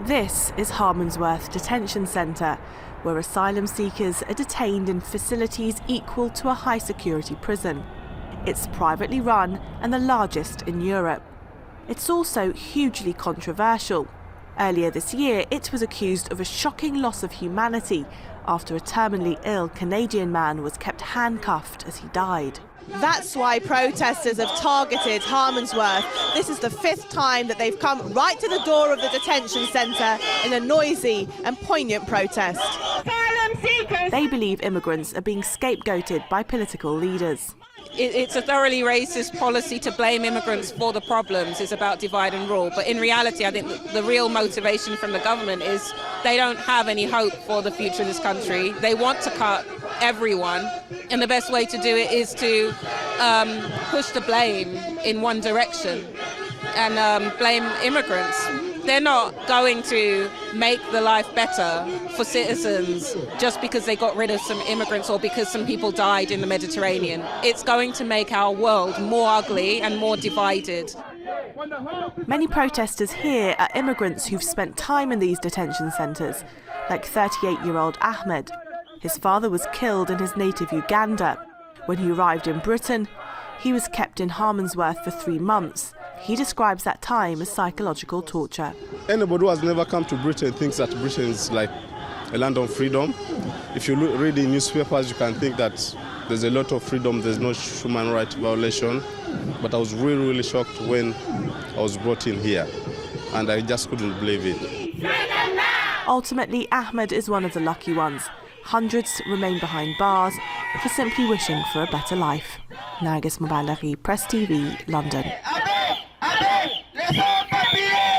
This is Harmondsworth Detention Centre, where asylum seekers are detained in facilities equal to a high-security prison. It's privately run and the largest in Europe. It's also hugely controversial. Earlier this year, it was accused of a shocking loss of humanity after a terminally ill Canadian man was kept handcuffed as he died. That's why protesters have targeted Harmondsworth. This is the 5th time that they've come right to the door of the detention centre in a noisy and poignant protest. They believe immigrants are being scapegoated by political leaders. It's a thoroughly racist policy to blame immigrants for the problems. It's about divide and rule. But in reality, I think the real motivation from the government is they don't have any hope for the future of this country. They want to cut everyone. And the best way to do it is to push the blame in one direction and blame immigrants. They're not going to make the life better for citizens just because they got rid of some immigrants or because some people died in the Mediterranean. It's going to make our world more ugly and more divided. Many protesters here are immigrants who've spent time in these detention centres, like 38-year-old Ahmed. His father was killed in his native Uganda. When he arrived in Britain, he was kept in Harmondsworth for 3 months. He describes that time as psychological torture. Anybody who has never come to Britain thinks that Britain is like a land of freedom. If you read the newspapers, you can think that there's a lot of freedom, there's no human rights violation. But I was really, really shocked when I was brought in here, and I just couldn't believe it. Ultimately, Ahmed is one of the lucky ones. Hundreds remain behind bars for simply wishing for a better life. Nargis Mobalaghi, Press TV, London.